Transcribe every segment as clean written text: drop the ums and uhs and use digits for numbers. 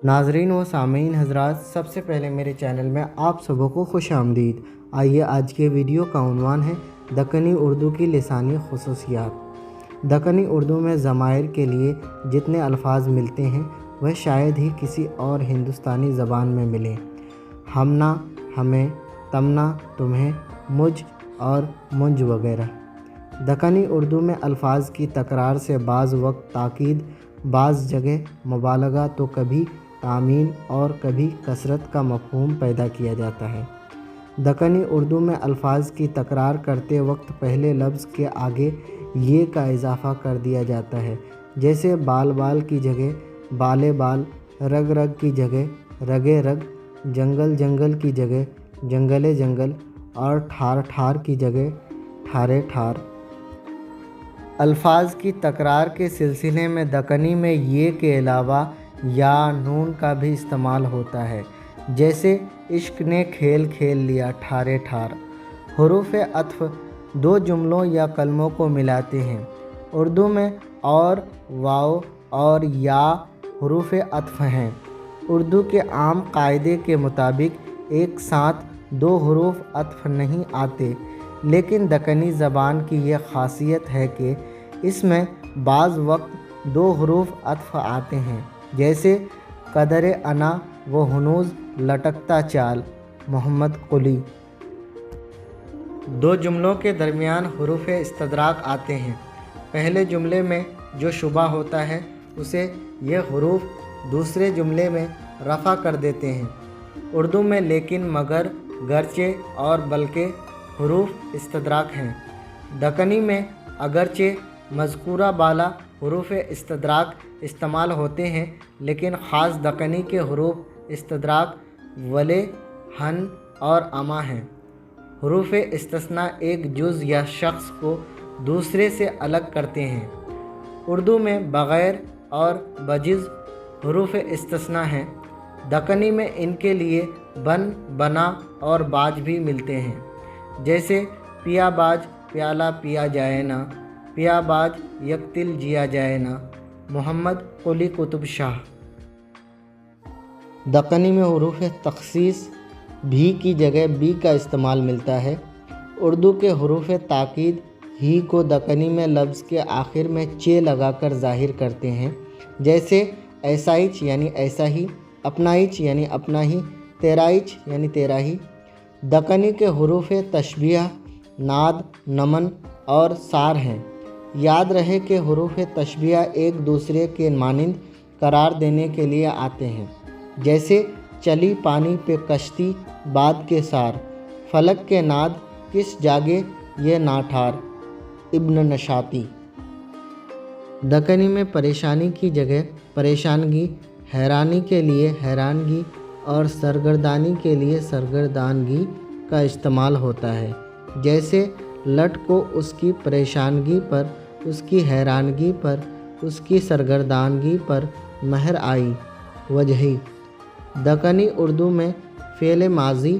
नाजरीन व सामीन हजरात, सबसे पहले मेरे चैनल में आप सबों को खुश आमदीद। आइए आज के वीडियो का उन्वान है दक्कनी उर्दू की लिसानी खुसूसियात। दक्कनी उर्दू में ज़माइर के लिए जितने अल्फाज मिलते हैं वह शायद ही किसी और हिंदुस्तानी ज़बान में मिले। हमना, हमें, तमना, तुम्हें, मुझ और मुंज वगैरह। दक्कनी उर्दू में अल्फाज की तकरार से बाज़ वक्त ताकीद, बाज़ जगह मुबालगा तो कभी तामीन और कभी कसरत का मफ़हूम पैदा किया जाता है। दक्कनी उर्दू में अल्फाज की तकरार करते वक्त पहले लफ्ज़ के आगे ये का इजाफ़ा कर दिया जाता है, जैसे बाल बाल की जगह बाले बाल, रग रग की जगह रगे रग, जंगल जंगल की जगह जंगले जंगल और ठार ठार की जगह ठारे ठार। अल्फाज की तकरार के सिलसिले में दक्कनी में ये के अलावा या नून का भी इस्तेमाल होता है, जैसे इश्क ने खेल खेल लिया ठारे ठार। हुरूफ अत्फ़ दो जुमलों या कलमों को मिलाते हैं। उर्दू में और, वाव और या हुरूफ अत्फ़ हैं। उर्दू के आम कायदे के मुताबिक एक साथ दो हुरूफ अत्फ़ नहीं आते, लेकिन दक्कनी ज़बान की यह ख़ासियत है कि इसमें बाज़ वक्त दो हुरूफ अत्फ़ आते हैं, जैसे कदर अना व हुनूज़ लटकता चाल मोहम्मद कुली। दो जुमलों के दरमियान हुरूफ इस्तदराक आते हैं। पहले जुमले में जो शुबा होता है उसे ये हुरूफ दूसरे जुमले में रफ़ा कर देते हैं। उर्दू में लेकिन, मगर, गरचे और बल्कि हुरूफ इस्तदराक हैं। दक्कनी में अगरचे मज़कूरा बाला हुरूफ इस्तदराक इस्तेमाल होते हैं, लेकिन ख़ास दक्कनी के हुरूफ इस्तदराक वले, हन और अमा हैं। हुरूफ इस्तिस्ना एक जुज़ या शख्स को दूसरे से अलग करते हैं। उर्दू में बग़ैर और बजिज़ हुरूफ इस्तिस्ना हैं। दक्कनी में इनके लिए बन, बना और बाज भी मिलते हैं, जैसे पिया बाज प्याला पिया जाए ना, पिया बाज यकतिल जिया जाए ना मोहम्मद कुली कुतुब शाह। दक्कनी में हुरूफ तख़सीस भी की जगह बी का इस्तेमाल मिलता है। उर्दू के हुरूफ ताकीद ही को दक्कनी में लफ्ज़ के आखिर में चे लगाकर ज़ाहिर करते हैं, जैसे ऐसाइच यानी ऐसा ही, अपनाइच यानी अपना ही, तेराइच यानी तेरा ही। दक्कनी के हुरूफ तशबीह नाद, नमन और सार हैं। याद रहे कि हुरूफ तशबीह एक दूसरे के मानिंद करार देने के लिए आते हैं, जैसे चली पानी पे कश्ती बाद के सार, फलक के नाद किस जागे ये नाठार इब्न नशाती। दक्कनी में परेशानी की जगह परेशानगी, हैरानी के लिए हैरानगी और सरगर्दानी के लिए सरगर्दानगी का इस्तेमाल होता है, जैसे लट को उसकी परेशानगी पर, उसकी हैरानगी पर, उसकी सरगर्दानगी पर महर आई वजही। दक्कनी उर्दू में फ़ेल माज़ी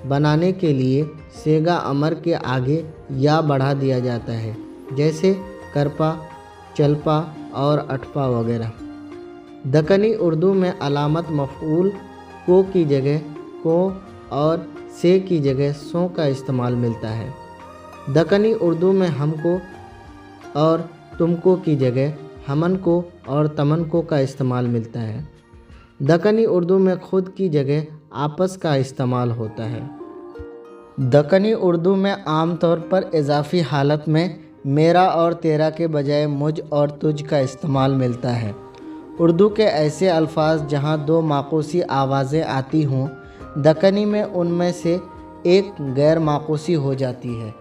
बनाने के लिए सेगा अमर के आगे या बढ़ा दिया जाता है, जैसे करपा, चलपा और अटपा वगैरह। दक्कनी उर्दू में अलामत मफ़ऊल को की जगह को और से की जगह सो का इस्तेमाल मिलता है। दक्कनी उर्दू में हमको और तुमको की जगह हमन को और तमन को का इस्तेमाल मिलता है। दक्कनी उर्दू में खुद की जगह आपस का इस्तेमाल होता है। दक्कनी उर्दू में आम तौर पर इजाफ़ी हालत में मेरा और तेरा के बजाय मुझ और तुझ का इस्तेमाल मिलता है। उर्दू के ऐसे अल्फाज जहाँ दो माकूसी आवाज़ें आती हों, दक्कनी में उनमें से एक गैर माकूसी हो जाती है।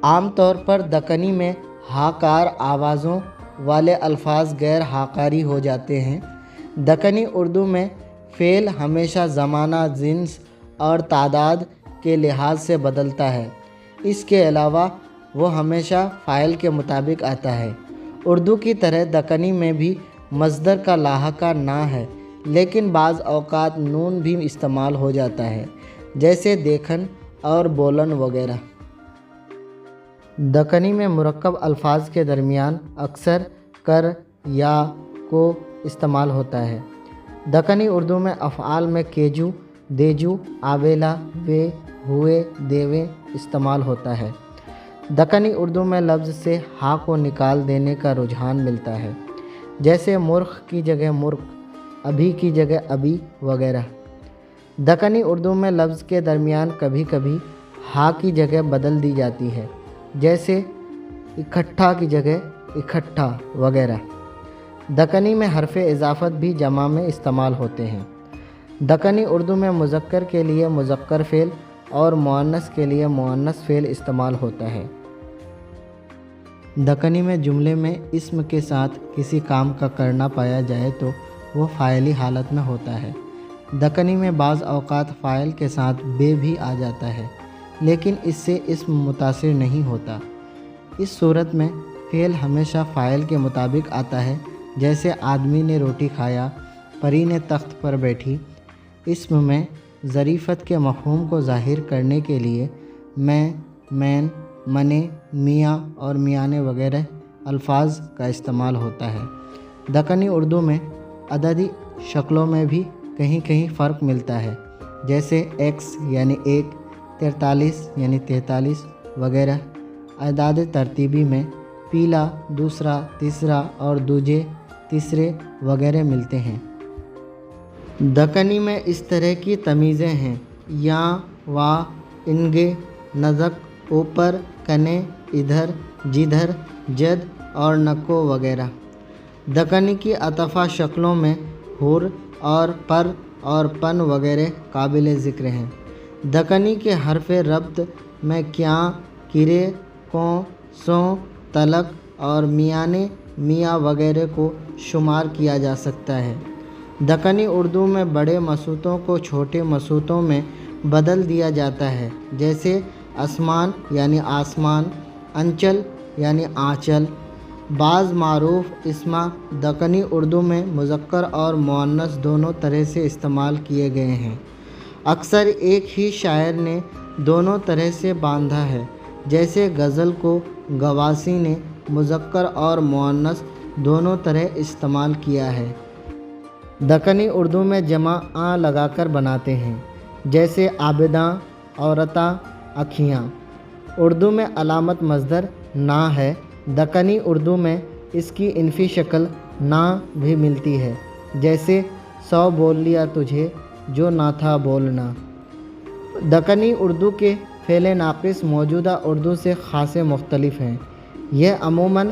आम तौर पर दक्कनी में हाकार आवाज़ों वाले अल्फाज गैर हाकारी हो जाते हैं। दक्कनी उर्दू में फ़ेल हमेशा ज़माना, जिन्स और तादाद के लिहाज से बदलता है। इसके अलावा वो हमेशा फ़ाइल के मुताबिक आता है। उर्दू की तरह दक्कनी में भी मज़दर का लाहका ना है, लेकिन बाज़ औक़ात नून भी इस्तेमाल हो जाता है, जैसे देखन और बोलन वगैरह। दक्कनी में मुरक्कब अल्फाज के दरमियान अक्सर कर या को इस्तेमाल होता है। دکنی اردو میں افعال میں کیجو، دیجو، آویلا، وے، ہوئے، دیوے استعمال ہوتا ہے۔ دکنی اردو میں لفظ سے ہا کو نکال دینے کا رجحان ملتا ہے، جیسے مرخ کی جگہ مرک، ابھی کی جگہ ابھی وغیرہ۔ دکنی اردو میں لفظ کے درمیان کبھی کبھی ہا کی جگہ بدل دی جاتی ہے، جیسے اکٹھا کی جگہ اکٹھا وغیرہ۔ دکنی میں حرف اضافت بھی جمع میں استعمال ہوتے ہیں۔ دکنی اردو میں مذکر کے لیے مذکر فعل اور مؤنث کے لیے مؤنث فعل استعمال ہوتا ہے۔ دکنی میں جملے میں اسم کے ساتھ کسی کام کا کرنا پایا جائے تو وہ فاعلی حالت میں ہوتا ہے۔ دکنی میں بعض اوقات فاعل کے ساتھ بے بھی آ جاتا ہے، لیکن اس سے اسم متاثر نہیں ہوتا۔ اس صورت میں فعل ہمیشہ فاعل کے مطابق آتا ہے، جیسے آدمی نے روٹی کھایا، پری نے تخت پر بیٹھی۔ اسم میں ظریفت کے مفہوم کو ظاہر کرنے کے لیے میں، مین، منے، میاں اور میانے وغیرہ الفاظ کا استعمال ہوتا ہے۔ دکنی اردو میں عددی شکلوں میں بھی کہیں کہیں فرق ملتا ہے، جیسے ایکس یعنی ایک، 43 یعنی 43 وغیرہ۔ اعداد ترتیبی میں پیلا، دوسرا، تیسرا اور دوجے، تیسرے وغیرہ ملتے ہیں۔ دکنی میں اس طرح کی تمیزیں ہیں: یاں، وا، انگے، نزک، اوپر، کنے، ادھر، جدھر، جد اور نکو وغیرہ۔ دکنی کی عطفہ شکلوں میں ہر اور پر اور پن وغیرہ قابل ذکر ہیں۔ دکنی کے حرف ربط میں کیاں، کرے، کوں، سوں، تلک اور میانے، میاں وغیرہ کو شمار کیا جا سکتا ہے۔ دکنی اردو میں بڑے مصوتوں کو چھوٹے مصوتوں میں بدل دیا جاتا ہے، جیسے اسمان یعنی آسمان، انچل یعنی آنچل۔ بعض معروف اسما دکنی اردو میں مذکر اور مؤنث دونوں طرح سے استعمال کیے گئے ہیں۔ اکثر ایک ہی شاعر نے دونوں طرح سے باندھا ہے، جیسے غزل کو گواسی نے مذکر اور مؤنث دونوں طرح استعمال کیا ہے۔ دکنی اردو میں جمع آں لگا کر بناتے ہیں، جیسے عابداں، عورتاں، اکھیاں۔ اردو میں علامت مصدر نا ہے۔ دکنی اردو میں اس کی انفی شکل نا بھی ملتی ہے، جیسے 100 بول لیا تجھے جو نہ تھا بولنا۔ دکنی اردو کے فعل ناقص موجودہ اردو سے خاصے مختلف ہیں۔ یہ عموماً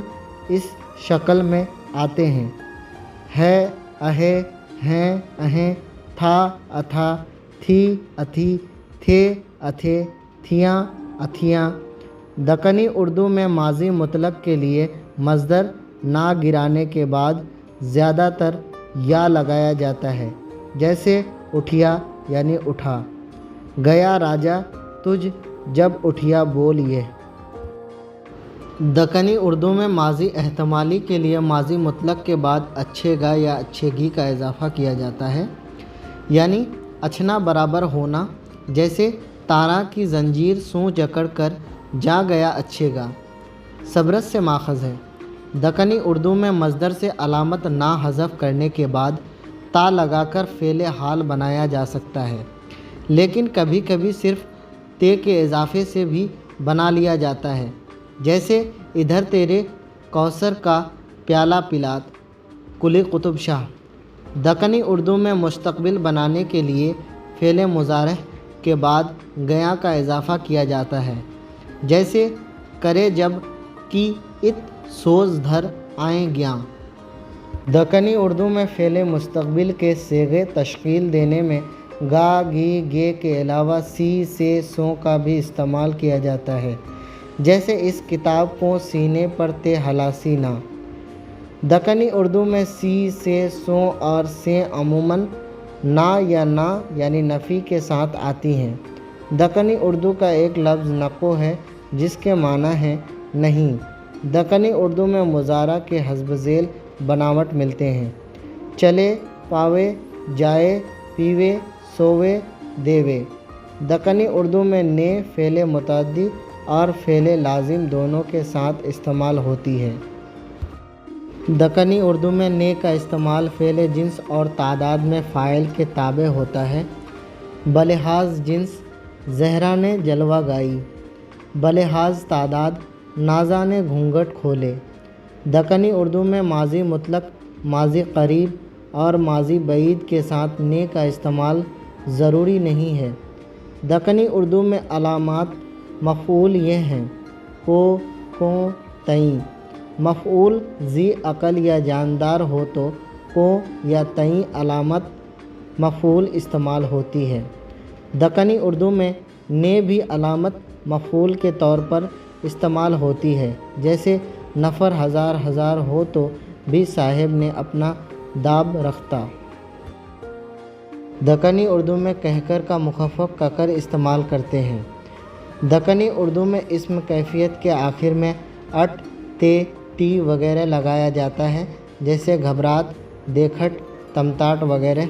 اس شکل میں آتے ہیں: ہے، اہے، ہیں، اہیں، تھا، اتھا، تھی، اتھی، تھے، اتھے، تھیاں، اتھیاں۔ دکنی اردو میں ماضی مطلق کے لیے مصدر نا گرانے کے بعد زیادہ تر یا لگایا جاتا ہے، جیسے اٹھیا یعنی اٹھا، گیا راجا تجھ جب اٹھیا بول یہ۔ دکنی اردو میں ماضی احتمالی کے لیے ماضی مطلق کے بعد اچھے گا یا اچھے گی کا اضافہ کیا جاتا ہے، یعنی اچھنا برابر ہونا، جیسے تاراں کی زنجیر سوں جکڑ کر جا گیا اچھے گا، صبرت سے ماخذ ہے۔ دکنی اردو میں مصدر سے علامت نا حذف کرنے کے بعد تا لگا کر فعل حال بنایا جا سکتا ہے، لیکن کبھی کبھی صرف تے کے اضافے سے بھی بنا لیا جاتا ہے، جیسے ادھر تیرے کوثر کا پیالہ پلات، قلی قطب شاہ۔ دکنی اردو میں مستقبل بنانے کے لیے فعل مضارع کے بعد گیا کا اضافہ کیا جاتا ہے، جیسے کرے جب کی ات سوز دھر آئیں گیاں۔ دکنی اردو میں فعل مستقبل کے صیغے تشکیل دینے میں گا، گی، گے کے علاوہ سی، سے، سوں کا بھی استعمال کیا جاتا ہے، جیسے اس کتاب کو سینے پر تے ہلاسی نا۔ دکنی اردو میں سی، سے، سوں اور سے عموماً نا یا نا یعنی نفی کے ساتھ آتی ہیں۔ دکنی اردو کا ایک لفظ نکو ہے، جس کے معنی ہے نہیں۔ دکنی اردو میں مضارع کے حسب ذیل بناوٹ ملتے ہیں: چلے، پاوے، جائے، پیوے، سووے، دیوے۔ دکنی اردو میں نے فعل متعدی اور فعل لازم دونوں کے ساتھ استعمال ہوتی ہے۔ दक्कनी उर्दू में ने का इस्तेमाल फ़ेल जिन्स और तादाद में फ़ाइल के ताबे होता है। बलिहाज जिन्स ज़हरा ने जलवा गाई, बलिहाज तादाद नाज़ा ने घूंघट खोले। दक्कनी उर्दू में माजी मुतलक, माजी करीब और माजी बईद के साथ ने का इस्तेमाल ज़रूरी नहीं है। दक्कनी उर्दू में अलामात मफ़ऊल ये हैं: को तई। मफ़ऊल ज़ी अक़ल या जानदार हो तो को या तई अलामत मफ़ऊल इस्तेमाल होती है। दक्कनी उर्दू में ने भी अलामत मफ़ऊल के तौर पर इस्तेमाल होती है, जैसे नफ़र हज़ार हज़ार हो तो भी साहिब ने अपना दाब रखता। दक्कनी उर्दू में कहकर का मुख़फ़्फ़फ़ ककर इस्तेमाल करते हैं। दक्कनी उर्दू में इस्म कैफ़ियत के आखिर में अट, ते, टी वगैरह लगाया जाता है, जैसे घबरात, देखट, तमताट वगैरह।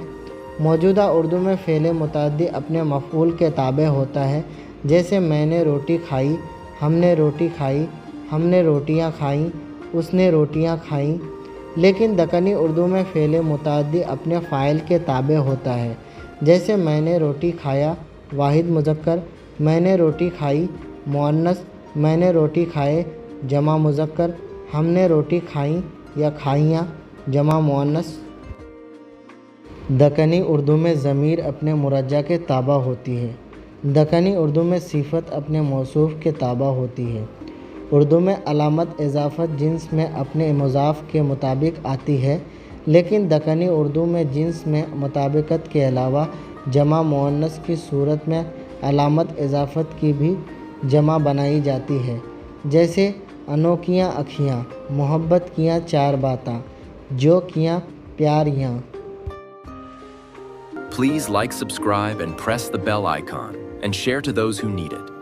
मौजूदा उर्दू में फ़ेल मुतअद्दी अपने मफ़ऊल के ताबे होता है, जैसे मैंने रोटी खाई, हमने रोटी खाई, हमने रोटियां खाईं, उसने रोटियां खाईं। लेकिन दक्कनी उर्दू में फ़ेल मुतअद्दी अपने फ़ाइल के ताबे होता है, जैसे मैंने रोटी खाया वाहिद मुज़क्कर, मैंने रोटी खाई मुअन्नस, मैंने रोटी खाए जमा मुज़क्कर, हमने रोटी खाई या खाइयाँ जमा मुअन्नस। दक्कनी उर्दू में ज़मीर अपने मुरज्जा के ताबा होती है। दक्कनी उर्दू में सिफ़त अपने मौसूफ़ के ताबा होती है। उर्दू में अलामत इज़ाफ़त जिन्स में अपने मुज़ाफ़ के मुताबिक आती है, लेकिन दक्कनी उर्दू में जिन्स में मुताबिकत के अलावा जमा मुअन्नस की सूरत में अलामत इज़ाफ़त की भी जमा बनाई जाती है, जैसे अनोखियाँ अखियाँ, मोहब्बत कियाँ चार बातां, जो कियाँ प्यारियाँ। Please like, subscribe, and press the bell icon, and share to those who need it.